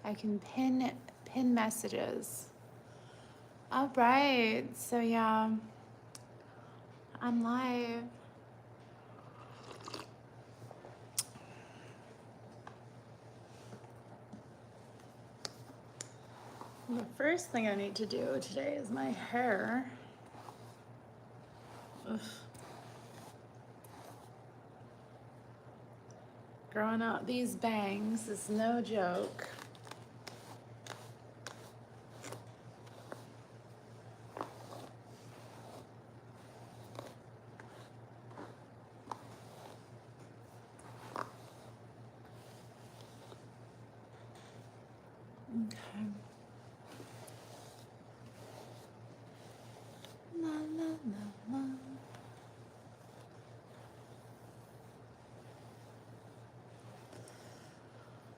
I can pin messages. All right, so yeah, I'm live. The first thing I need to do today is my hair. Ugh. Growing out these bangs is no joke. Okay. La, la, la, la.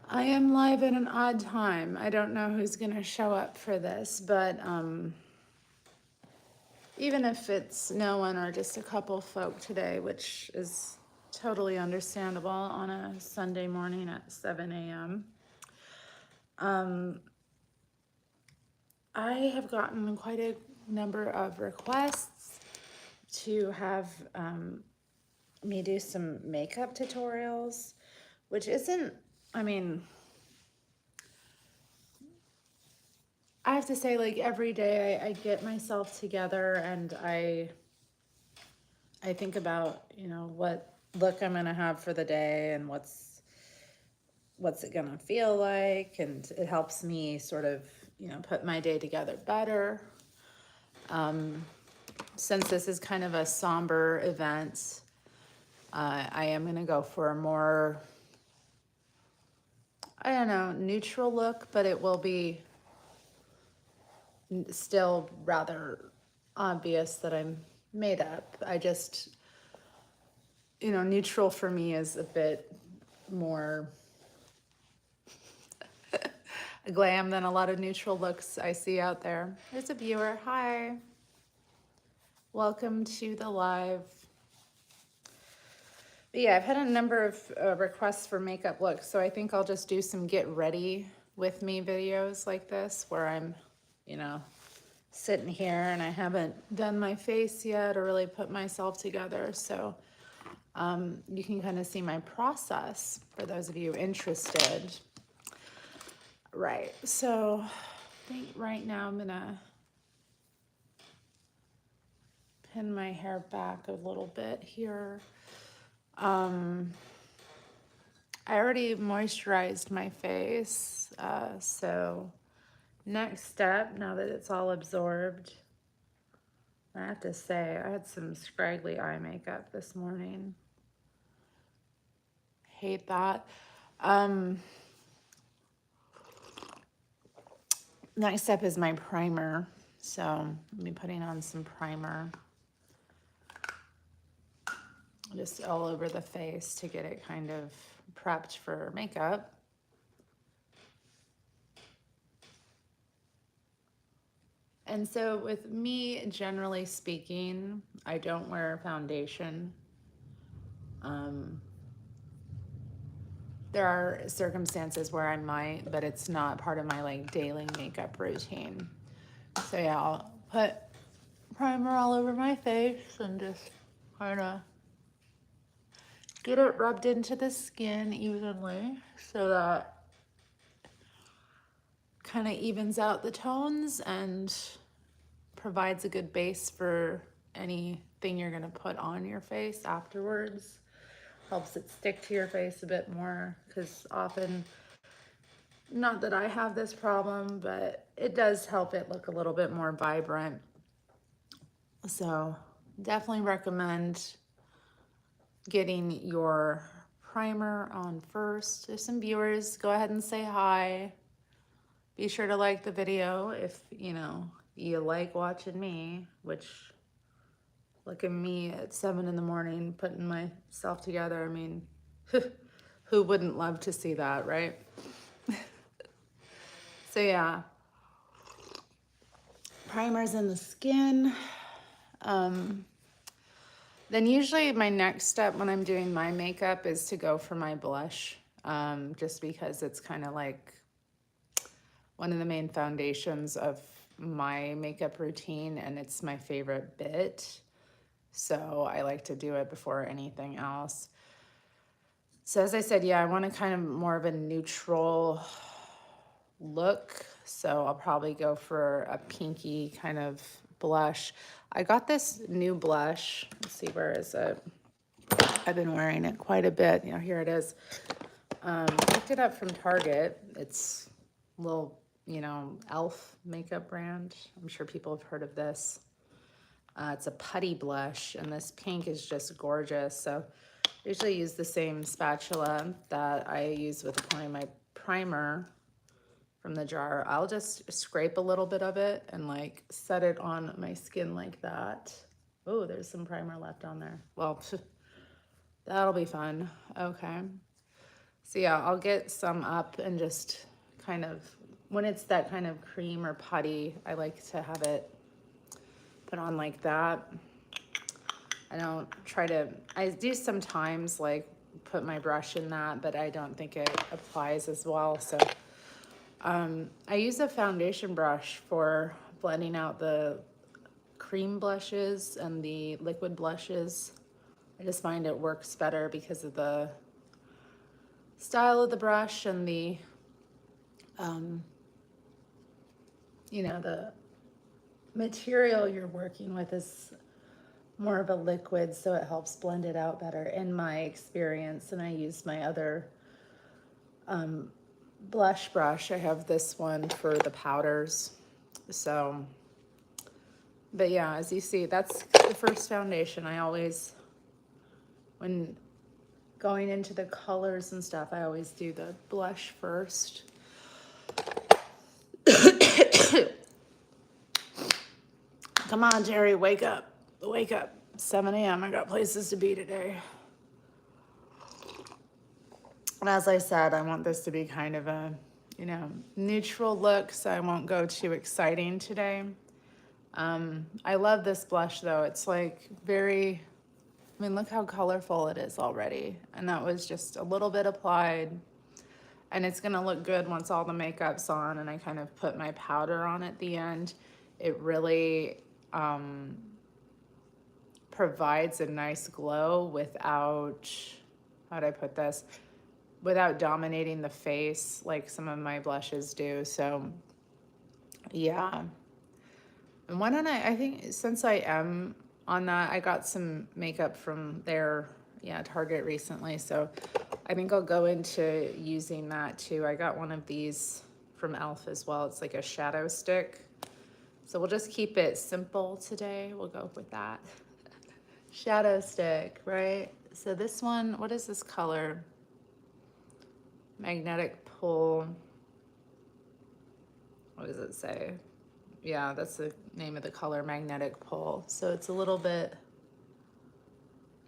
I am live at an odd time. I don't know who's going to show up for this, but even if it's no one or just a couple folk today, which is totally understandable on a Sunday morning at 7 a.m. I have gotten quite a number of requests to have me do some makeup tutorials, which isn't, I mean, I have to say, like, every day I get myself together and I think about, you know, what look I'm gonna have for the day and what's it gonna feel like, and it helps me sort of, you know, put my day together better. Since this is kind of a somber event, I am gonna go for a more, I don't know, neutral look, but it will be still rather obvious that I'm made up. I just, you know, neutral for me is a bit more glam than a lot of neutral looks I see out there. There's a viewer. Hi. Welcome to the live. But yeah, I've had a number of requests for makeup looks, so I think I'll just do some get ready with me videos like this where I'm, you know, sitting here and I haven't done my face yet or really put myself together. So you can kind of see my process for those of you interested. Right, so I think right now I'm gonna pin my hair back a little bit here. I already moisturized my face, so next step, now that it's all absorbed, I have to say, I had some scraggly eye makeup this morning. Hate that. Next step is my primer. So I'll be putting on some primer just all over the face to get it kind of prepped for makeup. And so with me, generally speaking, I don't wear foundation. There are circumstances where I might, but it's not part of my like daily makeup routine. So yeah, I'll put primer all over my face and just kind of get it rubbed into the skin evenly so that kind of evens out the tones and provides a good base for anything you're going to put on your face afterwards. Helps it stick to your face a bit more, because often, not that I have this problem, but it does help it look a little bit more vibrant. So definitely recommend getting your primer on first. There's some viewers, go ahead and say hi. Be sure to like the video if, you know, you like watching me, which, look at me at 7 in the morning putting myself together. I mean, who wouldn't love to see that, right? So yeah, primers in the skin. Then usually my next step when I'm doing my makeup is to go for my blush, just because it's kind of like one of the main foundations of my makeup routine, and it's my favorite bit. So I like to do it before anything else. So as I said, yeah, I want a kind of more of a neutral look. So I'll probably go for a pinky kind of blush. I got this new blush. Let's see, where is it? I've been wearing it quite a bit. You know, here it is. Picked it up from Target. It's a little, you know, e.l.f. makeup brand. I'm sure people have heard of this. It's a putty blush, and this pink is just gorgeous. So I usually use the same spatula that I use with applying my primer from the jar. I'll just scrape a little bit of it and like set it on my skin like that. Oh, there's some primer left on there. Well, that'll be fun. Okay. So yeah, I'll get some up and just kind of, when it's that kind of cream or putty, I like to have it put on like that. I don't try to, I do sometimes like put my brush in that, but I don't think it applies as well. So I use a foundation brush for blending out the cream blushes and the liquid blushes. I just find it works better because of the style of the brush and the, you know, the material you're working with is more of a liquid, so it helps blend it out better in my experience. And I use my other blush brush. I have this one for the powders. So, but yeah, as you see, that's the first foundation. I always, when going into the colors and stuff, I always do the blush first. Come on, Terri, wake up. Wake up. 7 a.m. I got places to be today. And as I said, I want this to be kind of a, you know, neutral look, so I won't go too exciting today. I love this blush though. It's like very, I mean, look how colorful it is already. And that was just a little bit applied. And it's gonna look good once all the makeup's on and I kind of put my powder on at the end. It really provides a nice glow without, how'd I put this? Without dominating the face like some of my blushes do. So yeah. And why don't I think since I am on that, I got some makeup from there, yeah, Target recently. So I think I'll go into using that too. I got one of these from e.l.f. as well. It's like a shadow stick. So we'll just keep it simple today. We'll go with that. Shadow stick, right? So this one, what is this color? Magnetic pull. What does it say? Yeah, that's the name of the color, magnetic pull. So it's a little bit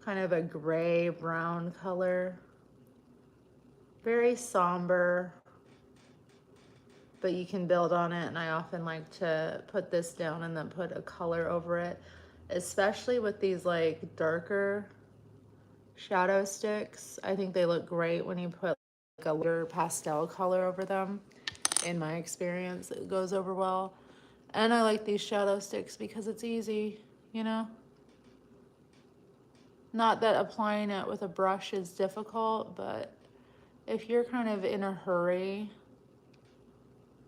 kind of a gray brown color. Very somber, but you can build on it. And I often like to put this down and then put a color over it, especially with these like darker shadow sticks. I think they look great when you put like a lighter pastel color over them. In my experience, it goes over well. And I like these shadow sticks because it's easy, you know? Not that applying it with a brush is difficult, but if you're kind of in a hurry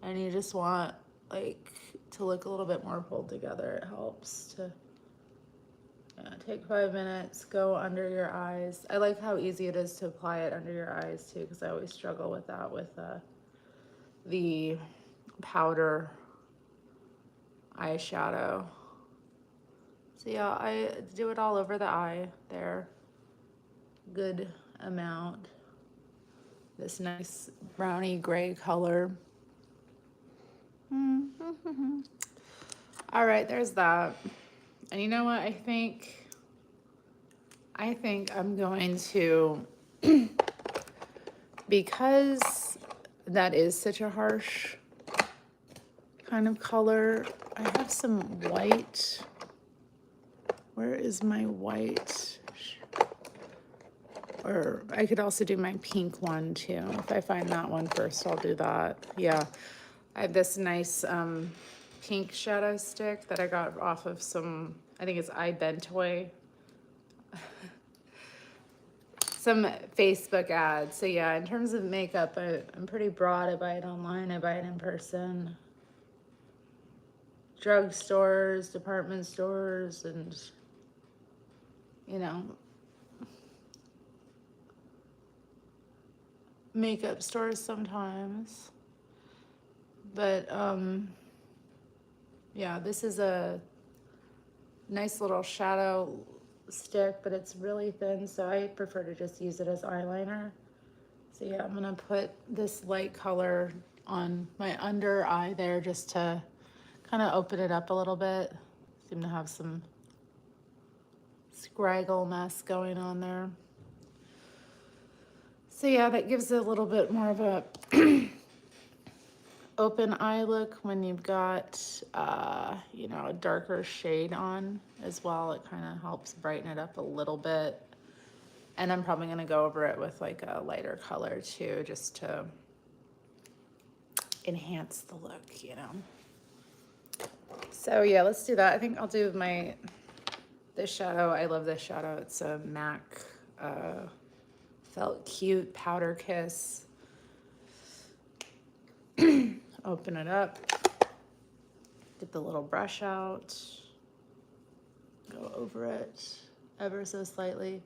and you just want like to look a little bit more pulled together, it helps to take 5 minutes, go under your eyes. I like how easy it is to apply it under your eyes too, because I always struggle with that with the powder eyeshadow. So yeah, I do it all over the eye there. Good amount. This nice browny gray color. All right, there's that. And you know what? I think I'm going to, because that is such a harsh kind of color, I have some white. Where is my white? Or I could also do my pink one too. If I find that one first, I'll do that. Yeah. I have this nice pink shadow stick that I got off of some, I think it's iBentoy, some Facebook ads. So yeah, in terms of makeup, I'm pretty broad. I buy it online, I buy it in person. Drugstores, department stores, and, you know, makeup stores sometimes. But yeah, this is a nice little shadow stick, but it's really thin, so I prefer to just use it as eyeliner. So yeah, I'm gonna put this light color on my under eye there just to kind of open it up a little bit. Seem to have some scraggle mess going on there. So yeah, that gives it a little bit more of a open eye look when you've got, you know, a darker shade on as well. It kind of helps brighten it up a little bit. And I'm probably gonna go over it with like a lighter color too, just to enhance the look, you know. So yeah, let's do that. I think I'll do this shadow. I love this shadow. It's a MAC Felt Cute Powder Kiss. Open it up, get the little brush out, go over it ever so slightly.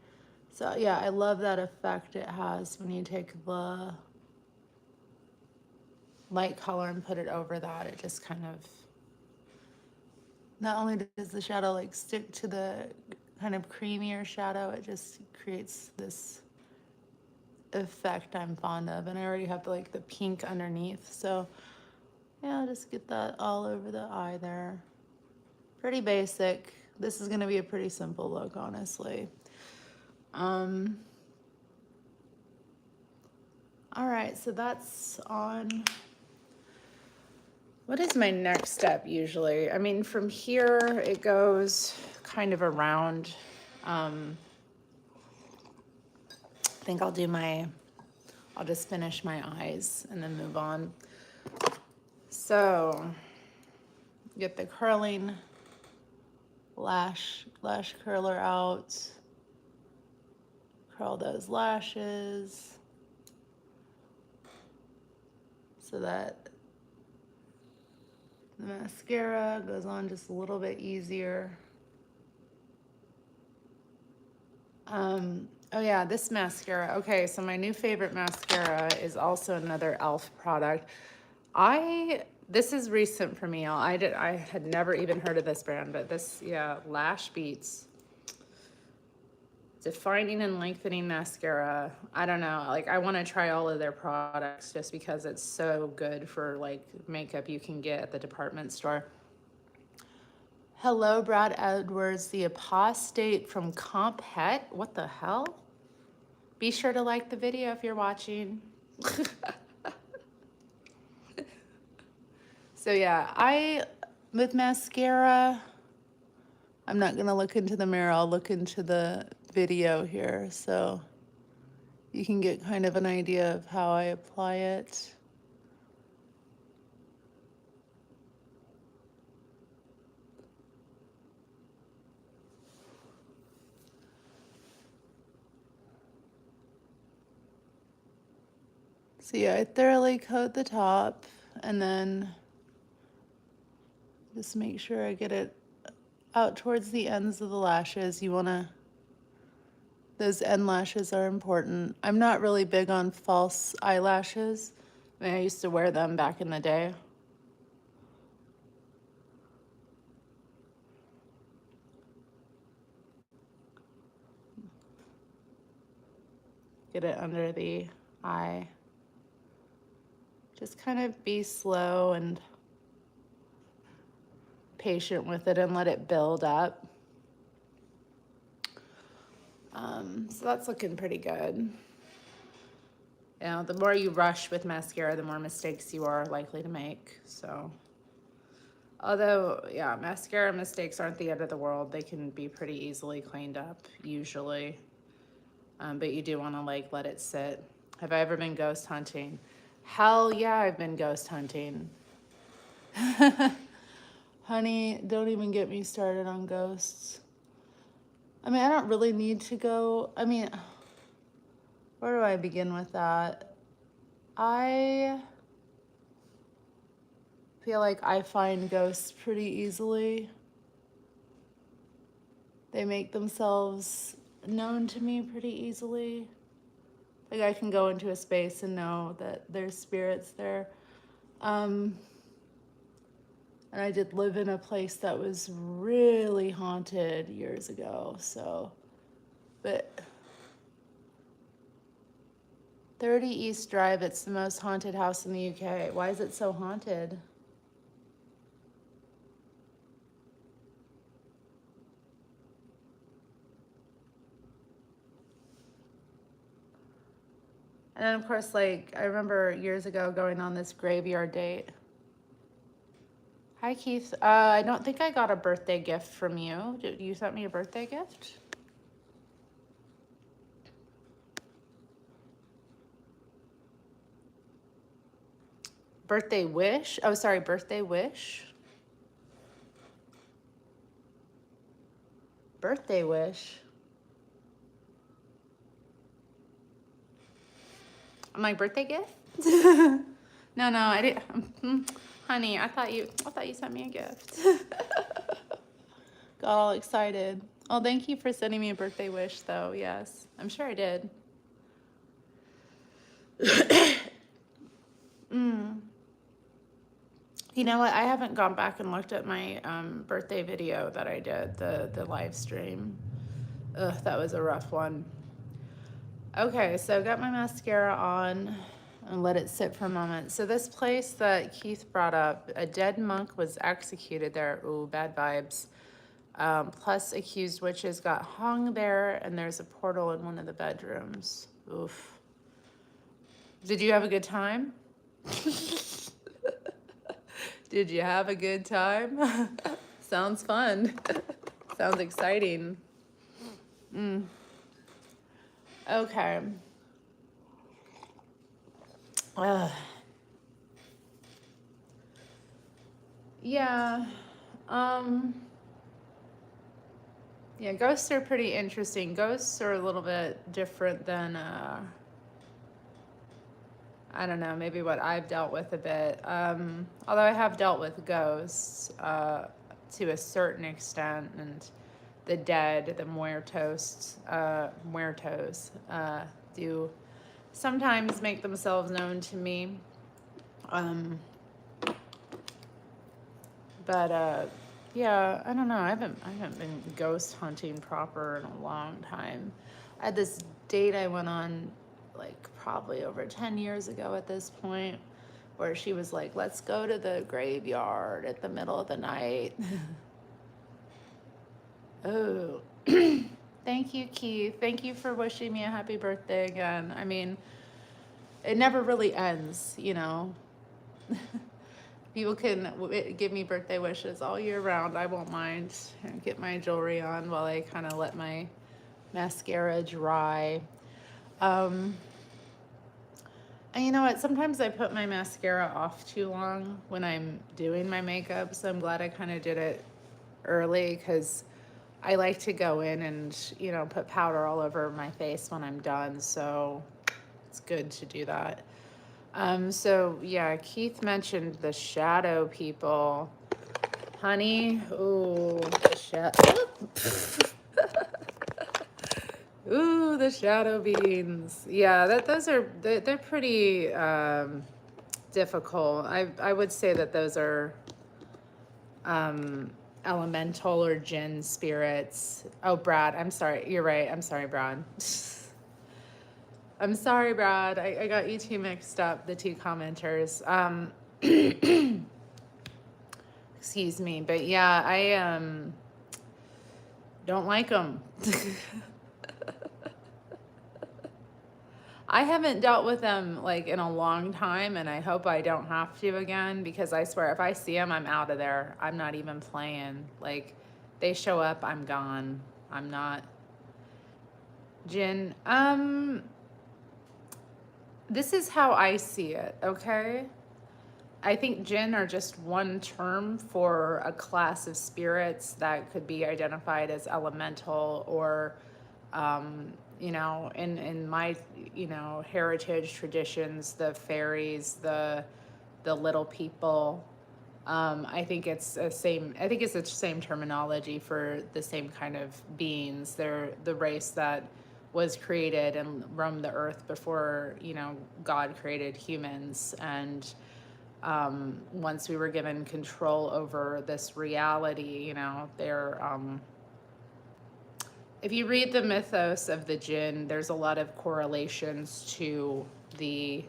So yeah, I love that effect it has when you take the light color and put it over that. It just kind of, not only does the shadow like stick to the kind of creamier shadow, it just creates this effect I'm fond of. And I already have like the pink underneath, so yeah, just get that all over the eye there. Pretty basic. This is gonna be a pretty simple look, honestly. All right, so that's on. What is my next step usually? I mean, from here, it goes kind of around. I think I'll just finish my eyes and then move on. So, get the curling lash curler out. Curl those lashes so that the mascara goes on just a little bit easier. Oh yeah, this mascara. Okay, so my new favorite mascara is also another e.l.f. product. This is recent for me. I had never even heard of this brand, but this, yeah, Lash Beats Defining and Lengthening Mascara. I don't know, like I want to try all of their products just because it's so good for like makeup you can get at the department store. Hello, Brad Edwards, the apostate from Comp Het. What the hell? Be sure to like the video if you're watching. So yeah, with mascara, I'm not gonna look into the mirror, I'll look into the video here so you can get kind of an idea of how I apply it. So yeah, I thoroughly coat the top and then just make sure I get it out towards the ends of the lashes. Those end lashes are important. I'm not really big on false eyelashes. I mean, I used to wear them back in the day. Get it under the eye. Just kind of be slow and patient with it and let it build up. So that's looking pretty good. You know, the more you rush with mascara, the more mistakes you are likely to make. So, although, yeah, mascara mistakes aren't the end of the world. They can be pretty easily cleaned up, usually. But you do want to like let it sit. Have I ever been ghost hunting? Hell yeah, I've been ghost hunting. Honey, don't even get me started on ghosts. I mean, I don't really need to go. I mean, where do I begin with that? I feel like I find ghosts pretty easily. They make themselves known to me pretty easily. Like I can go into a space and know that there's spirits there. And I did live in a place that was really haunted years ago, so, but 30 East Drive, it's the most haunted house in the UK. Why is it so haunted? And then, of course, like, I remember years ago going on this graveyard date. Hi, Keith. I don't think I got a birthday gift from you. Did you sent me a birthday gift? Birthday wish? Oh, sorry, birthday wish. Birthday wish. My birthday gift? No, I didn't. Honey, I thought you sent me a gift. Got all excited. Oh, thank you for sending me a birthday wish, though. Yes, I'm sure I did. You know what? I haven't gone back and looked at my birthday video that I did, the live stream. Ugh, that was a rough one. Okay, so I've got my mascara on and let it sit for a moment. So this place that Keith brought up, a dead monk was executed there. Ooh, bad vibes. Plus accused witches got hung there, and there's a portal in one of the bedrooms. Oof. Did you have a good time? Did you have a good time? Sounds fun. Sounds exciting. Okay. Yeah. Yeah, ghosts are pretty interesting. Ghosts are a little bit different than, I don't know, maybe what I've dealt with a bit. Although I have dealt with ghosts to a certain extent, and the dead, the muertos, do sometimes make themselves known to me. But yeah, I don't know. I haven't been ghost hunting proper in a long time. I had this date I went on like probably over 10 years ago at this point, where she was like, let's go to the graveyard at the middle of the night. Oh, thank you, Keith. Thank you for wishing me a happy birthday again. I mean, it never really ends, you know. People can give me birthday wishes all year round. I won't mind. Get my jewelry on while I kind of let my mascara dry. And you know what? Sometimes I put my mascara off too long when I'm doing my makeup. So I'm glad I kind of did it early, because I like to go in and, you know, put powder all over my face when I'm done. So it's good to do that. So yeah, Keith mentioned the shadow people. Honey, ooh, the shadow. Ooh, the shadow beings. Yeah, they're pretty difficult. I would say that those are elemental or jinn spirits. Oh, Brad, I'm sorry. You're right. I'm sorry, Brad. I'm sorry, Brad. I got you two mixed up, the two commenters. Excuse me. But yeah, I don't like them. I haven't dealt with them like in a long time, and I hope I don't have to again, because I swear if I see them, I'm out of there. I'm not even playing. Like, they show up, I'm gone. I'm not. Jinn, this is how I see it, okay? I think jinn are just one term for a class of spirits that could be identified as elemental or, in my, heritage traditions, the fairies, the little people. I think it's the same. I think it's the same terminology for the same kind of beings. They're the race that was created and roamed the earth before, God created humans. And once we were given control over this reality, they're if you read the mythos of the jinn, there's a lot of correlations to the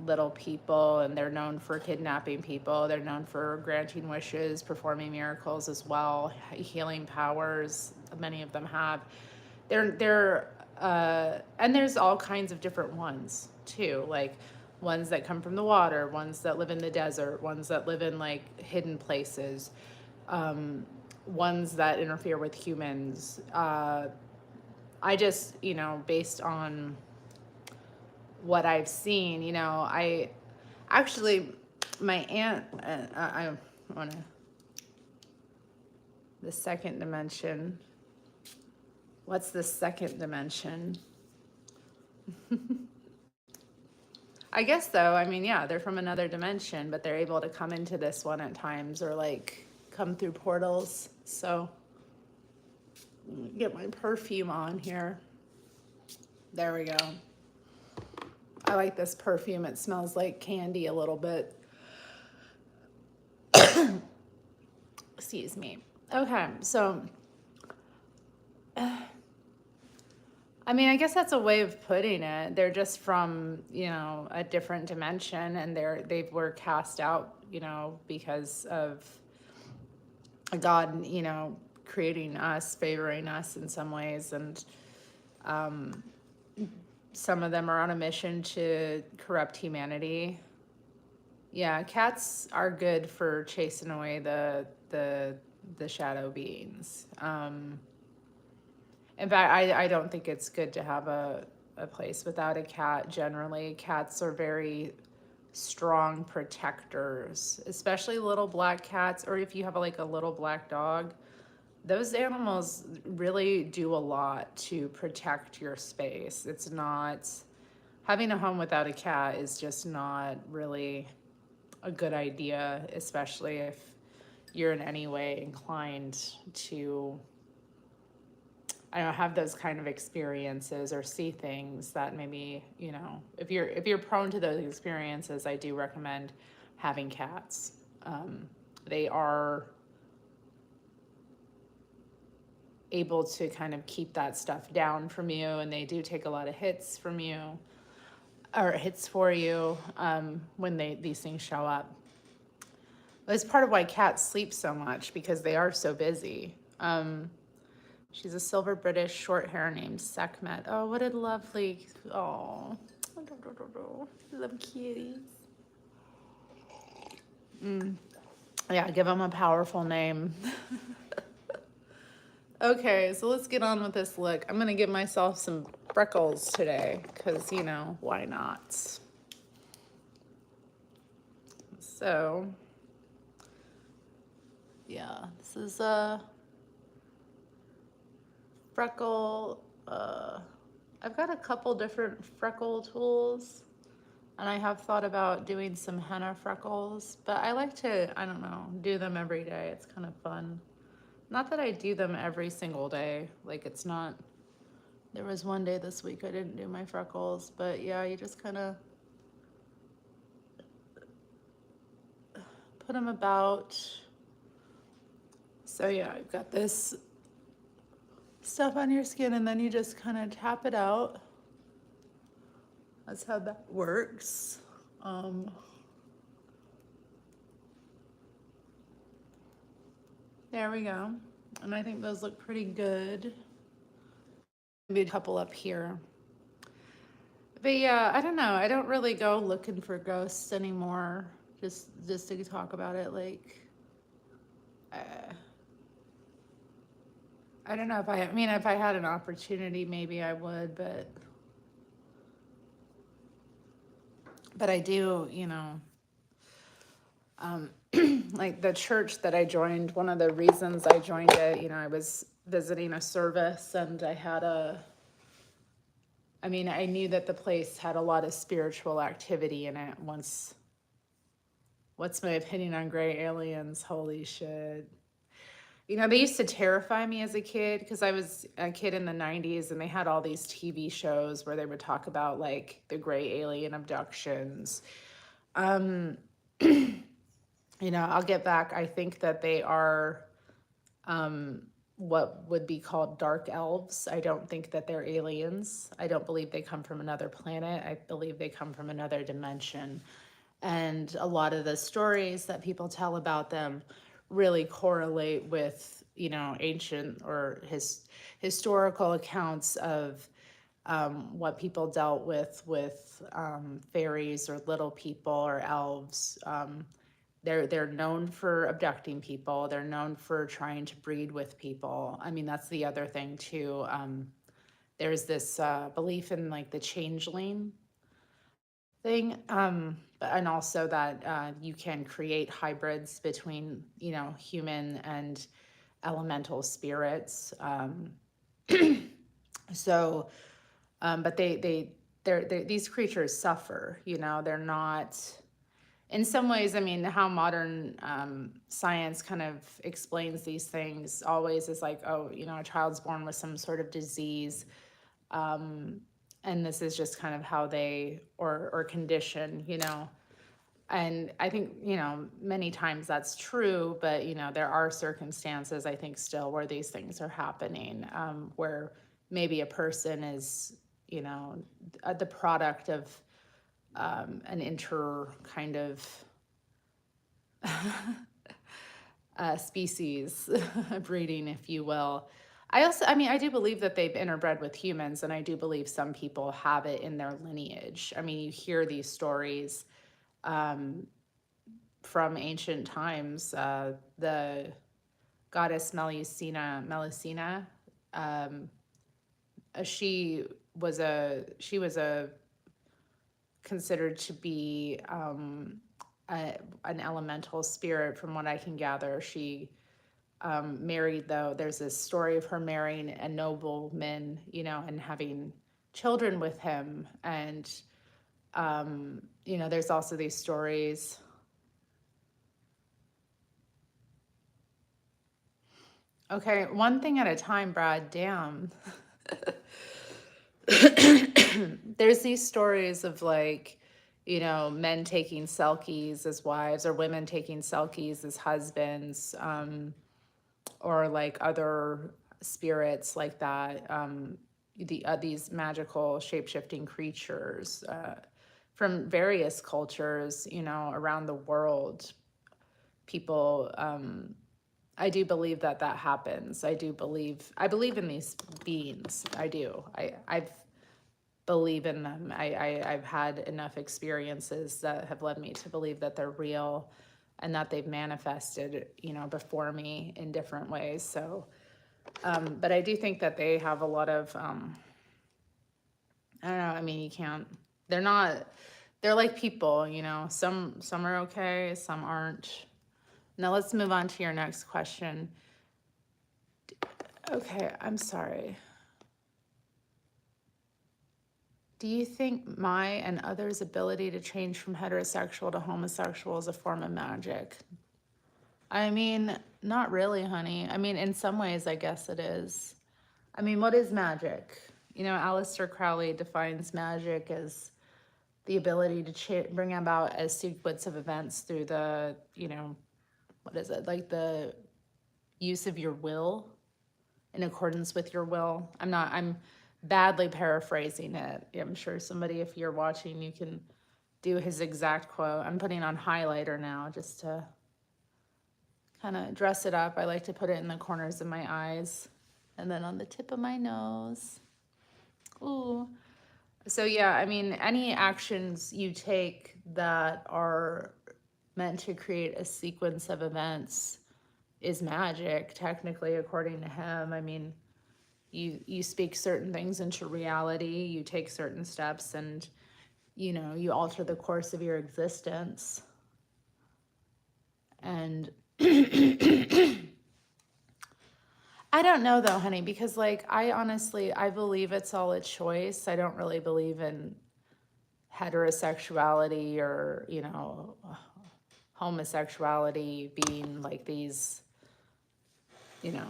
little people, and they're known for kidnapping people. They're known for granting wishes, performing miracles as well, healing powers. Many of them have. And there's all kinds of different ones too, like ones that come from the water, ones that live in the desert, ones that live in like hidden places, ones that interfere with humans. I just, based on what I've seen, I actually, my aunt, I want to, the second dimension. What's the second dimension? I guess though, yeah, they're from another dimension, but they're able to come into this one at times or like come through portals. So get my perfume on here. There we go. I like this perfume. It smells like candy a little bit. Excuse me. Okay, so I guess that's a way of putting it. They're just from, a different dimension, and they were cast out, because of God, creating us, favoring us in some ways, and some of them are on a mission to corrupt humanity. Yeah, cats are good for chasing away the shadow beings. In fact, I don't think it's good to have a place without a cat. Generally, cats are very strong protectors, especially little black cats, or if you have like a little black dog. Those animals really do a lot to protect your space. It's not, having a home without a cat is just not really a good idea, especially if you're in any way inclined to, I don't know, have those kind of experiences or see things that maybe, if you're prone to those experiences, I do recommend having cats. They are able to kind of keep that stuff down from you, and they do take a lot of hits from you, or hits for you, when these things show up. That's part of why cats sleep so much, because they are so busy. She's a silver British short hair named Sekhmet. Oh, what a lovely, oh, love kitties. Yeah, give them a powerful name. Okay, so let's get on with this look. I'm gonna give myself some freckles today, because, why not? So, yeah, this is a freckle, I've got a couple different freckle tools, and I have thought about doing some henna freckles, but I like to, I don't know, do them every day. It's kind of fun. Not that I do them every single day. Like, it's not, there was one day this week I didn't do my freckles, but yeah, you just kind of put them about. So yeah, I've got this stuff on your skin, and then you just kind of tap it out. That's how that works. There we go. And I think those look pretty good. Maybe a couple up here. But yeah, I don't know. I don't really go looking for ghosts anymore. Just to talk about it, like, I don't know if if I had an opportunity, maybe I would, but I do, like the church that I joined, one of the reasons I joined it, you know, I was visiting a service and I knew that the place had a lot of spiritual activity in it. What's my opinion on gray aliens? Holy shit. You know, they used to terrify me as a kid because I was a kid in the 90s and they had all these TV shows where they would talk about like the gray alien abductions. Um, you know, I'll get back. I think that they are what would be called dark elves. I don't think that they're aliens. I don't believe they come from another planet. I believe they come from another dimension. And a lot of the stories that people tell about them really correlate with, you know, ancient or historical accounts of what people dealt with fairies or little people or elves. They're known for abducting people. They're known for trying to breed with people. I mean, that's the other thing too. There's this belief in like the changeling thing, and also that you can create hybrids between, you know, human and elemental spirits. So, but these creatures suffer. You know, they're not. In some ways, I mean, how modern science kind of explains these things always is like, oh, you know, a child's born with some sort of disease. And this is just kind of how they, or condition, you know. And I think, you know, many times that's true, but, you know, there are circumstances, I think, still where these things are happening, where maybe a person is, you know, the product of an inter kind of species breeding, if you will. I do believe that they've interbred with humans, and I do believe some people have it in their lineage. I mean, you hear these stories from ancient times. The goddess Melusina, she was a considered to be an elemental spirit, from what I can gather. She married, though, there's this story of her marrying a nobleman, you know, and having children with him. And, you know, there's also these stories. Okay, one thing at a time, Brad, damn. There's these stories of like, you know, men taking selkies as wives or women taking selkies as husbands, or like other spirits like that. These magical shape-shifting creatures from various cultures, you know, around the world. People, I do believe that happens. I believe in these beings. I do. I've believe in them. I've had enough experiences that have led me to believe that they're real and that they've manifested, you know, before me in different ways. So, but I do think that they have a lot of, I don't know, I mean, they're like people, you know, some are okay, some aren't. Now let's move on to your next question. Okay, I'm sorry. Do you think my and others' ability to change from heterosexual to homosexual is a form of magic? I mean, not really, honey. I mean, in some ways, I guess it is. I mean, what is magic? You know, Aleister Crowley defines magic as the ability to bring about a sequence of events through the, you know, what is it? Like the use of your will, in accordance with your will. I'm badly paraphrasing it. I'm sure somebody, if you're watching, you can do his exact quote. I'm putting on highlighter now just to kind of dress it up. I like to put it in the corners of my eyes and then on the tip of my nose. Ooh. So yeah, I mean, any actions you take that are meant to create a sequence of events is magic, technically, according to him. I mean, you speak certain things into reality, you take certain steps, and, you know, you alter the course of your existence. And I don't know though, honey, because like I honestly, I believe it's all a choice. I don't really believe in heterosexuality or, you know, homosexuality being like these, you know,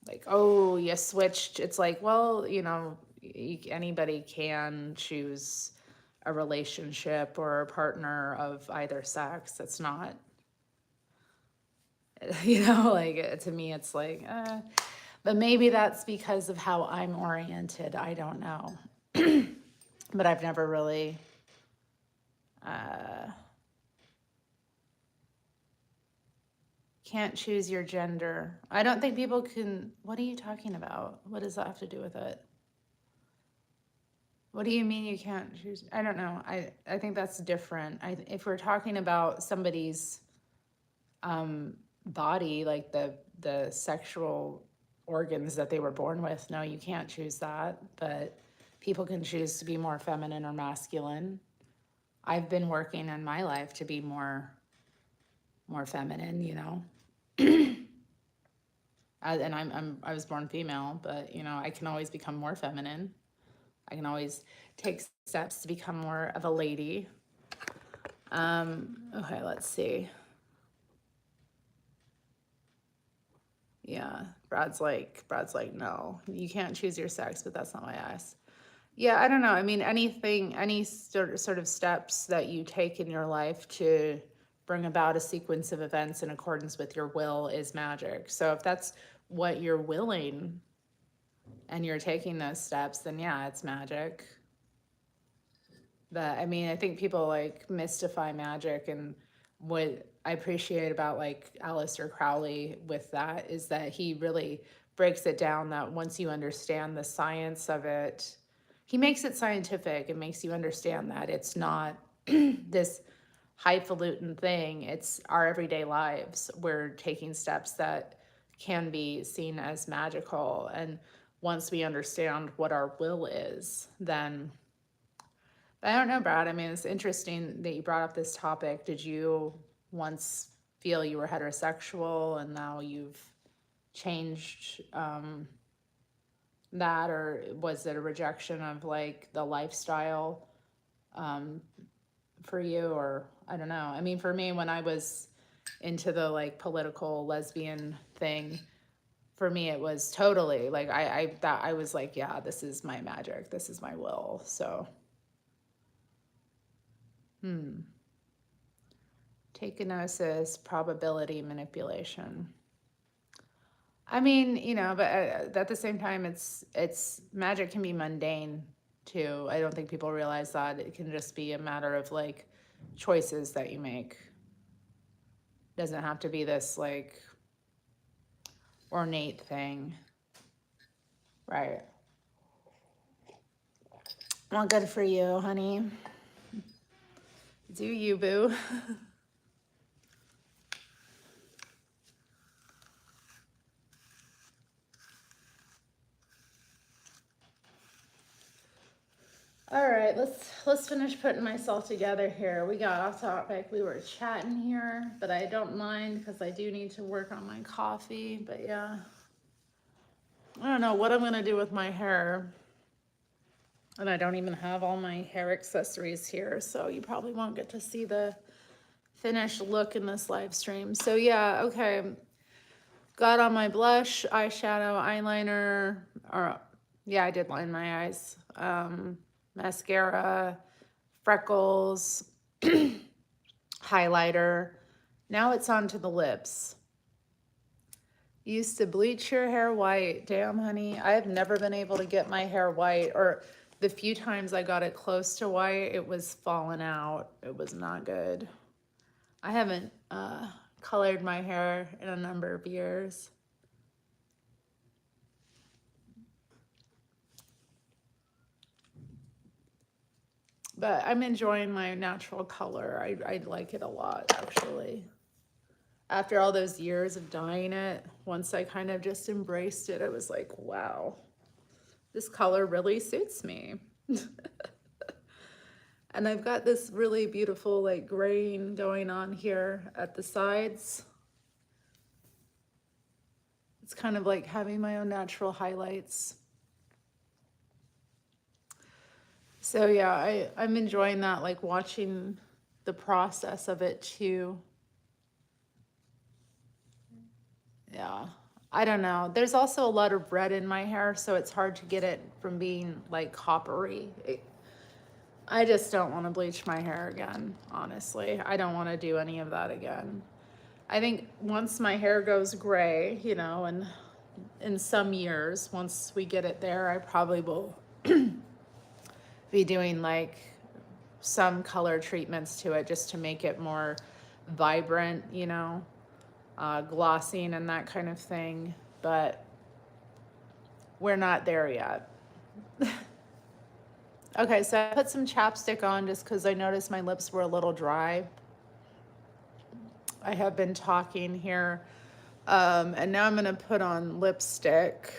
like, oh, you switched. It's like, well, you know, anybody can choose a relationship or a partner of either sex. It's not, you know, like to me, it's like, but maybe that's because of how I'm oriented. I don't know. But I've never really, can't choose your gender. I don't think people can. What are you talking about? What does that have to do with it? What do you mean you can't choose? I don't know. I think that's different. If we're talking about somebody's body, like the sexual organs that they were born with, no, you can't choose that. But people can choose to be more feminine or masculine. I've been working in my life to be more feminine, you know. And I was born female, but you know, I can always become more feminine. I can always take steps to become more of a lady. Okay, let's see. Yeah, Brad's like, no, you can't choose your sex, but that's not my ass. Yeah, I don't know. I mean, anything, any sort of steps that you take in your life to bring about a sequence of events in accordance with your will is magic. So if that's what you're willing and you're taking those steps, then yeah, it's magic. But I mean, I think people like mystify magic, and what I appreciate about like Aleister Crowley with that is that he really breaks it down that once you understand the science of it, he makes it scientific and makes you understand that it's not this highfalutin thing. It's our everyday lives. We're taking steps that can be seen as magical. And once we understand what our will is, then I don't know, Brad. I mean, it's interesting that you brought up this topic. Did you once feel you were heterosexual and now you've changed that, or was it a rejection of like the lifestyle for you, or I don't know. I mean, for me, when I was into the like political lesbian thing, for me it was totally like I thought I was like, yeah, this is my magic, this is my will. So Takenosis, probability manipulation. I mean, you know, but at the same time, it's magic can be mundane too. I don't think people realize that it can just be a matter of like choices that you make. It doesn't have to be this like ornate thing, right? Well, good for you, honey. Do you, boo? All right, let's finish putting myself together here. We got off topic. We were chatting here, but I don't mind because I do need to work on my coffee. But yeah, I don't know what I'm gonna do with my hair, and I don't even have all my hair accessories here, so you probably won't get to see the finished look in this live stream. So yeah, okay. Got on my blush, eyeshadow, eyeliner, or yeah, I did line my eyes. Mascara, freckles, highlighter. Now it's on to the lips. Used to bleach your hair white. Damn, honey. I have never been able to get my hair white, or the few times I got it close to white, it was falling out. It was not good. I haven't colored my hair in a number of years. But I'm enjoying my natural color. I like it a lot, actually. After all those years of dyeing it, once I kind of just embraced it, I was like, wow, this color really suits me. And I've got this really beautiful like grain going on here at the sides. It's kind of like having my own natural highlights. So yeah, I'm enjoying that, like watching the process of it too. Yeah, I don't know. There's also a lot of red in my hair, so it's hard to get it from being like coppery. I just don't want to bleach my hair again, honestly. I don't want to do any of that again. I think once my hair goes gray, you know, and in some years, once we get it there, I probably will be doing like some color treatments to it just to make it more vibrant, you know, glossing and that kind of thing. But we're not there yet. Okay, so I put some chapstick on just because I noticed my lips were a little dry. I have been talking here. And now I'm going to put on lipstick.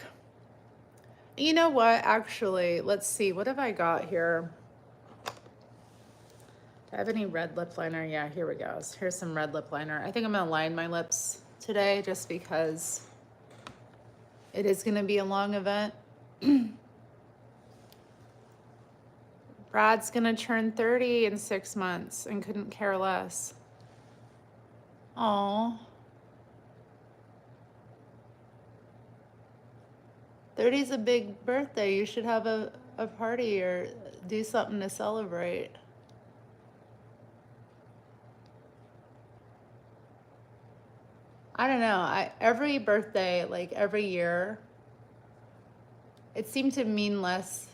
You know what? Actually, let's see. What have I got here? Do I have any red lip liner? Yeah, here we go. So here's some red lip liner. I think I'm going to line my lips today just because it is going to be a long event. Brad's going to turn 30 in 6 months and couldn't care less. Aw. 30 is a big birthday. You should have a party or do something to celebrate. I don't know. Every birthday, like every year, it seemed to mean less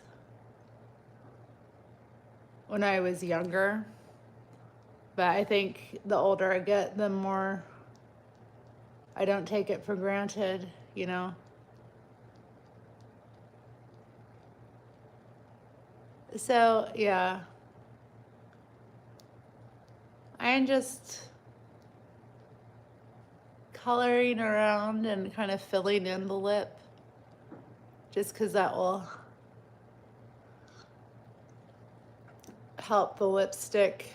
when I was younger. But I think the older I get, the more I don't take it for granted, you know? So, yeah. I'm just coloring around and kind of filling in the lip just because that will help the lipstick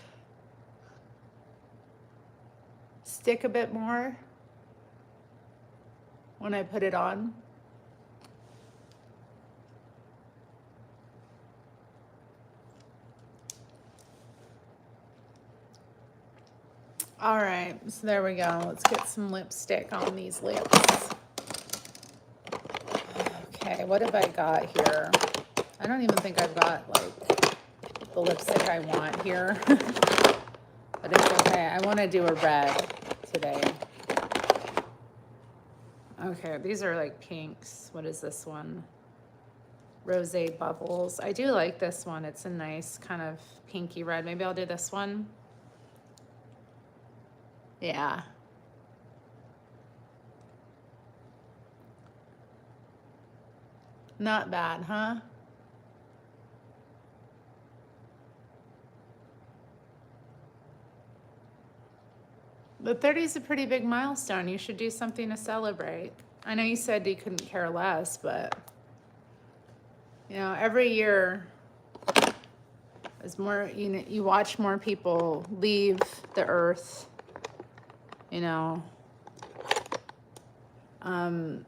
stick a bit more when I put it on. All right, so there we go. Let's get some lipstick on these lips. Okay, what have I got here? I don't even think I've got like the lipstick I want here, but it's okay. I want to do a red today. Okay, these are like pinks. What is this one? Rosé Bubbles. I do like this one. It's a nice kind of pinky red. Maybe I'll do this one. Yeah. Not bad, huh? But 30 is a pretty big milestone. You should do something to celebrate. I know you said you couldn't care less, but you know, every year is more, you know, you watch more people leave the earth, you know. You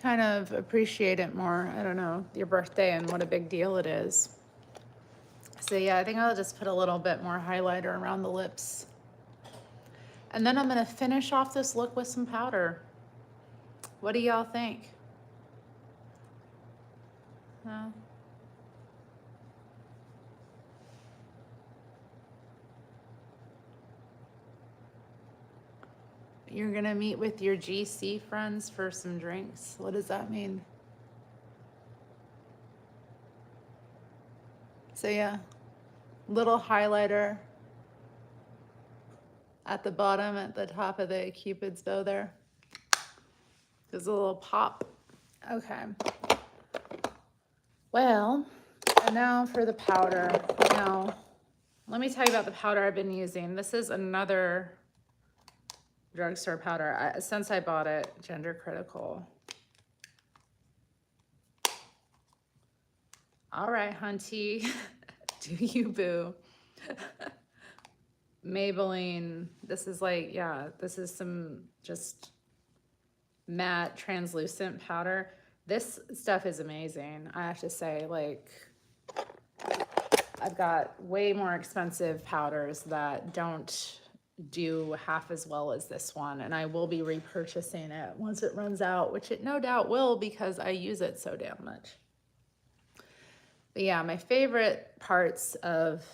kind of appreciate it more. I don't know, your birthday and what a big deal it is. So yeah, I think I'll just put a little bit more highlighter around the lips. And then I'm gonna finish off this look with some powder. What do y'all think? No? You're gonna meet with your GC friends for some drinks. What does that mean? So yeah, little highlighter at the bottom, at the top of the Cupid's bow there. There's a little pop. Okay. Well, and now for the powder. Now, let me tell you about the powder I've been using. This is another drugstore powder. Since I bought it, Gender Critical. All right, hunty. Do you, boo? Maybelline, this is like, yeah, this is some just matte translucent powder. This stuff is amazing, I have to say. Like, I've got way more expensive powders that don't do half as well as this one, and I will be repurchasing it once it runs out, which it no doubt will because I use it so damn much. But yeah, my favorite parts of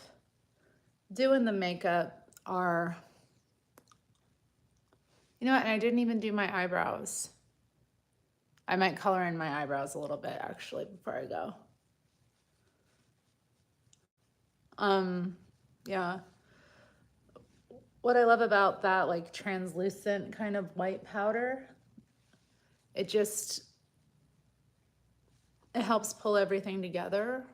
doing the makeup are, you know what, and I didn't even do my eyebrows. I might color in my eyebrows a little bit actually before I go. Yeah. What I love about that like translucent kind of white powder, it helps pull everything together.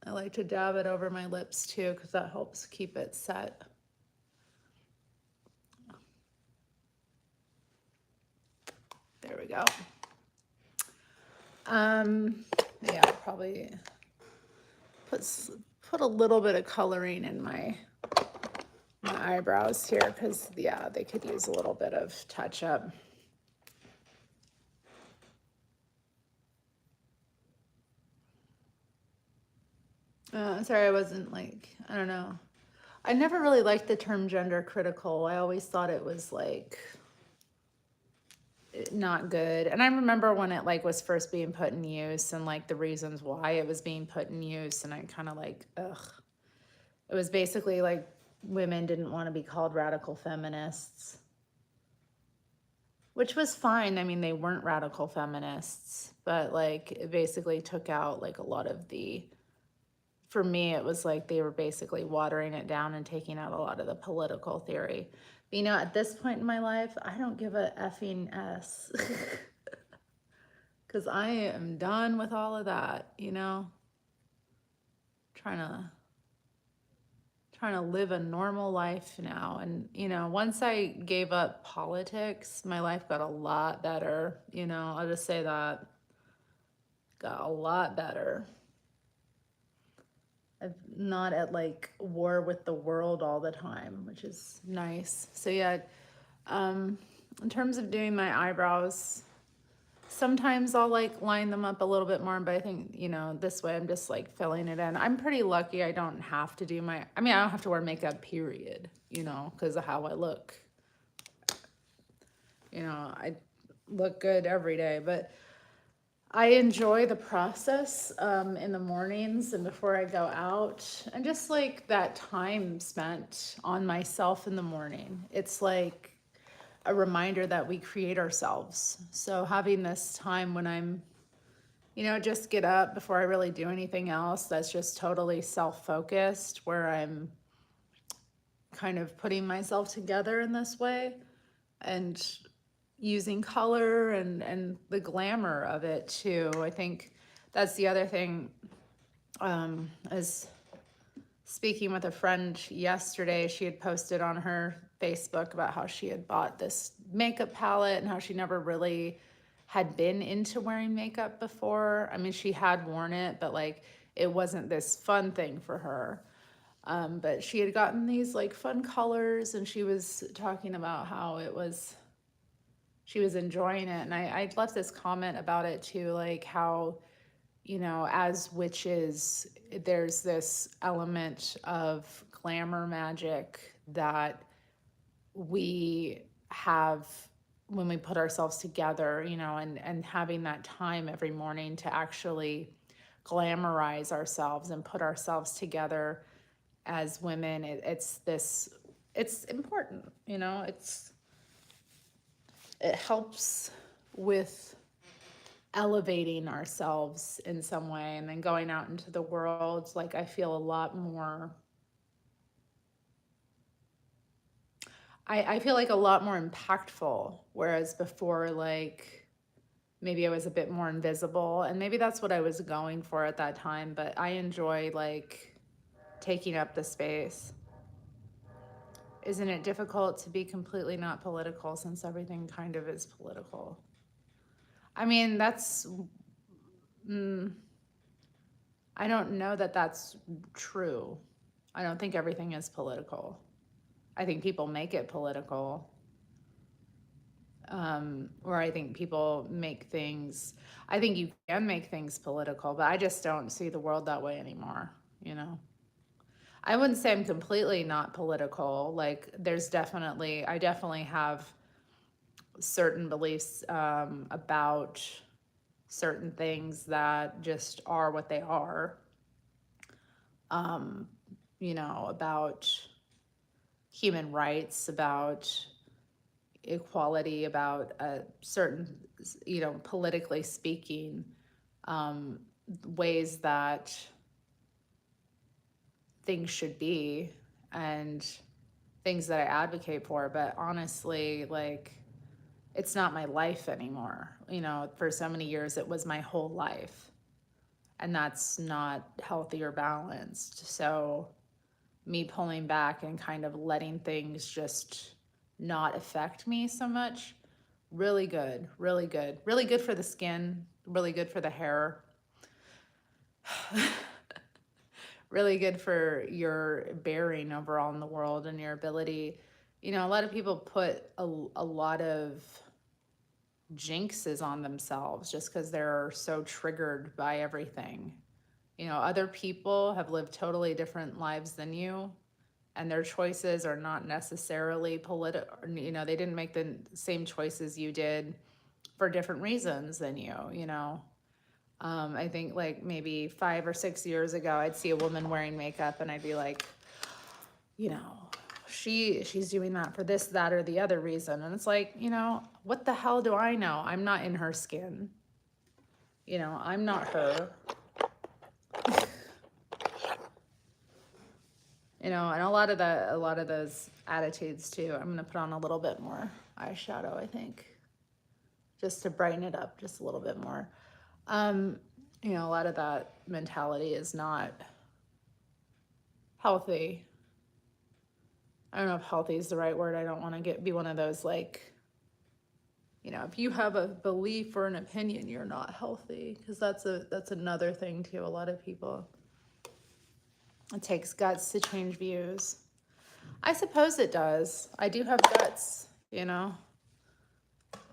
I like to dab it over my lips too because that helps keep it set. There we go. Yeah, probably put a little bit of coloring in my eyebrows here because yeah, they could use a little bit of touch up. Sorry, I wasn't like, I don't know. I never really liked the term gender critical. I always thought it was like not good. And I remember when it like was first being put in use and like the reasons why it was being put in use, and I kind of like, ugh. It was basically like women didn't want to be called radical feminists, which was fine. I mean, they weren't radical feminists, but like it basically took out like a lot of the, for me, it was like they were basically watering it down and taking out a lot of the political theory. But, you know, at this point in my life, I don't give a effing S. Because I am done with all of that, you know? Trying to live a normal life now. And, you know, once I gave up politics, my life got a lot better. You know, I'll just say that. Got a lot better. I'm not at like war with the world all the time, which is nice. So yeah, in terms of doing my eyebrows, sometimes I'll like line them up a little bit more, but I think, you know, this way I'm just like filling it in. I'm pretty lucky I don't have to do I don't have to wear makeup, period, you know, because of how I look. You know, I look good every day, but I enjoy the process in the mornings and before I go out, and just like that time spent on myself in the morning. It's like a reminder that we create ourselves. So having this time when I'm, you know, just get up before I really do anything else, that's just totally self-focused, where I'm kind of putting myself together in this way and using color and the glamour of it too. I think that's the other thing. As speaking with a friend yesterday, she had posted on her Facebook about how she had bought this makeup palette and how she never really had been into wearing makeup before. I mean, she had worn it, but like it wasn't this fun thing for her. But she had gotten these like fun colors, and she was talking about how she was enjoying it. And I left this comment about it too, like how, you know, as witches, there's this element of glamour magic that we have when we put ourselves together, you know, and having that time every morning to actually glamorize ourselves and put ourselves together as women. It's important, you know, it helps with elevating ourselves in some way, and then going out into the world, like I feel a lot more, I feel like a lot more impactful, whereas before, like maybe I was a bit more invisible, and maybe that's what I was going for at that time, but I enjoy like taking up the space. Isn't it difficult to be completely not political since everything kind of is political? I mean, I don't know that that's true. I don't think everything is political. I think people make it political. Or I think people make things, I think you can make things political, but I just don't see the world that way anymore, you know? I wouldn't say I'm completely not political. Like, I definitely have certain beliefs about certain things that just are what they are. You know, about human rights, about equality, about certain, you know, politically speaking, ways that things should be and things that I advocate for. But honestly, like, it's not my life anymore. You know, for so many years, it was my whole life. And that's not healthy or balanced. So me pulling back and kind of letting things just not affect me so much, really good, really good. Really good for the skin, really good for the hair. Really good for your bearing overall in the world and your ability. You know, a lot of people put a lot of jinxes on themselves just because they're so triggered by everything. You know, other people have lived totally different lives than you, and their choices are not necessarily political. You know, they didn't make the same choices you did for different reasons than you know. I think like maybe 5 or 6 years ago, I'd see a woman wearing makeup and I'd be like, you know, she's doing that for this, that, or the other reason. And it's like, you know, what the hell do I know? I'm not in her skin. You know, I'm not her. You know, and a lot of those attitudes too. I'm gonna put on a little bit more eyeshadow, I think, just to brighten it up just a little bit more. You know, a lot of that mentality is not healthy. I don't know if healthy is the right word. I don't want to be one of those, like, you know, if you have a belief or an opinion, you're not healthy, because that's another thing too. A lot of people, it takes guts to change views. I suppose it does. I do have guts, you know.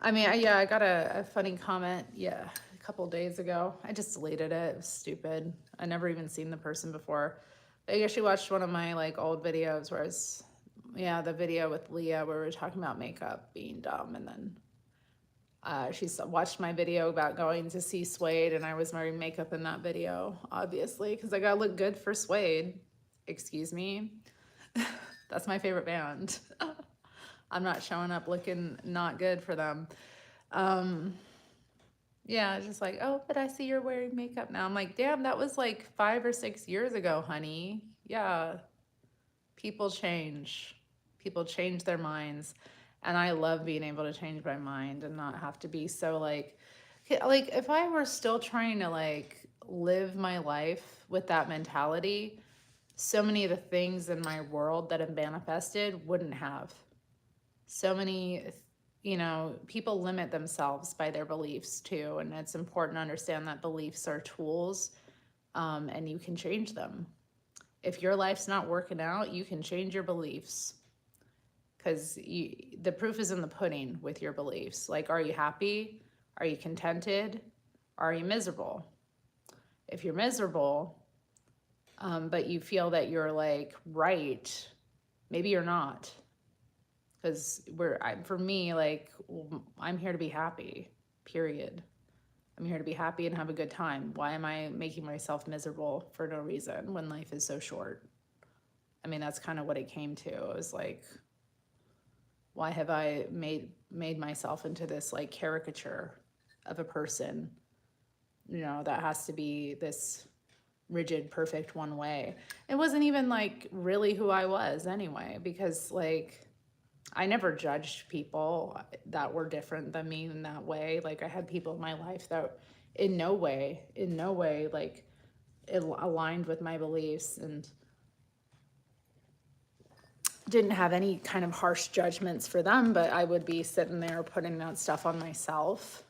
I mean, I got a funny comment, a couple days ago. I just deleted it. It was stupid. I never even seen the person before. I guess she watched one of my like old videos where it's, the video with Leah where we were talking about makeup being dumb, and then she watched my video about going to see Suede, and I was wearing makeup in that video, obviously, because I gotta look good for Suede. Excuse me. That's my favorite band. I'm not showing up looking not good for them. Yeah, it's just like, oh, but I see you're wearing makeup now. I'm like, damn, that was like 5 or 6 years ago, honey. Yeah, people change. People change their minds. And I love being able to change my mind and not have to be so like if I were still trying to like live my life with that mentality, so many of the things in my world that have manifested wouldn't have. So many, you know, people limit themselves by their beliefs too. And it's important to understand that beliefs are tools, and you can change them. If your life's not working out, you can change your beliefs, because the proof is in the pudding with your beliefs. Like, are you happy? Are you contented? Are you miserable? If you're miserable, but you feel that you're like right, maybe you're not. Because for me, like, I'm here to be happy, period. I'm here to be happy and have a good time. Why am I making myself miserable for no reason when life is so short? I mean, that's kind of what it came to. It was like, why have I made myself into this like caricature of a person, you know, that has to be this rigid, perfect one way? It wasn't even like really who I was anyway, because like, I never judged people that were different than me in that way. Like, I had people in my life that in no way, like, it aligned with my beliefs, and didn't have any kind of harsh judgments for them, but I would be sitting there putting that stuff on myself.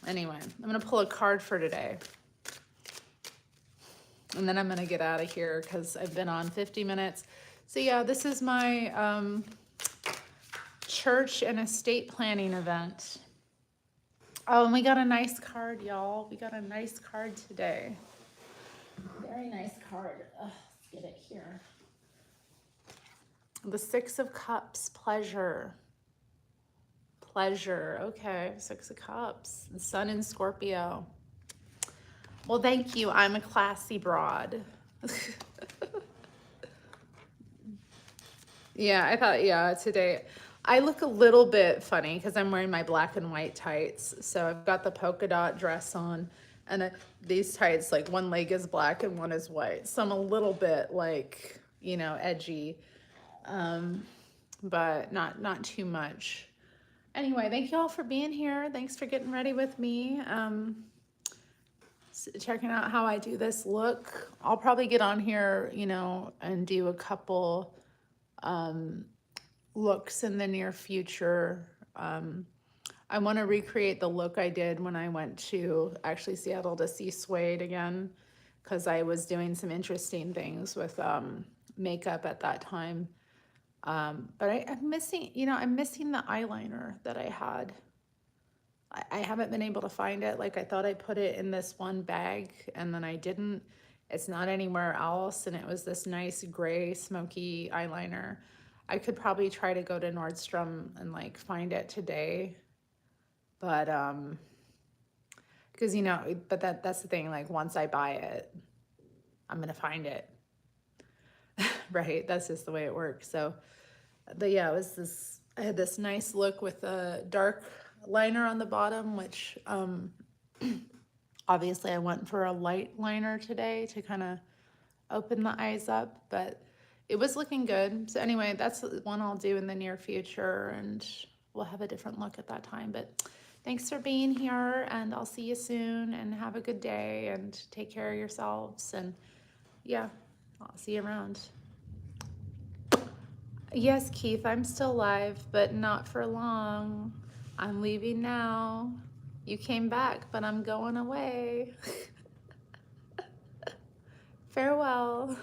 Anyway, I'm gonna pull a card for today. And then I'm gonna get out of here because I've been on 50 minutes. So yeah, this is my church and estate planning event. Oh, and we got a nice card, y'all. We got a nice card today. Very nice card. Let's get it here. The Six of Cups, pleasure. Pleasure, okay, Six of Cups. The Sun in Scorpio. Well, thank you. I'm a classy broad. Yeah, I thought, yeah, today I look a little bit funny because I'm wearing my black and white tights. So I've got the polka dot dress on, and these tights, like one leg is black and one is white. So I'm a little bit like, you know, edgy, but not too much. Anyway, thank you all for being here. Thanks for getting ready with me. Checking out how I do this look. I'll probably get on here, you know, and do a couple looks in the near future. I want to recreate the look I did when I went to actually Seattle to see Suede again, because I was doing some interesting things with makeup at that time. But I'm missing, you know, I'm missing the eyeliner that I had. I haven't been able to find it. Like, I thought I put it in this one bag and then I didn't. It's not anywhere else, and it was this nice gray smoky eyeliner. I could probably try to go to Nordstrom and like find it today, but because, you know, but that's the thing, like once I buy it, I'm gonna find it. Right, that's just the way it works. So but yeah, it was this, I had this nice look with a dark liner on the bottom, which obviously I went for a light liner today to kind of open the eyes up, but it was looking good. So anyway, that's one I'll do in the near future, and we'll have a different look at that time. But thanks for being here, and I'll see you soon, and have a good day, and take care of yourselves. And yeah, I'll see you around. Yes, Keith, I'm still live, but not for long. I'm leaving now. You came back, but I'm going away. Farewell.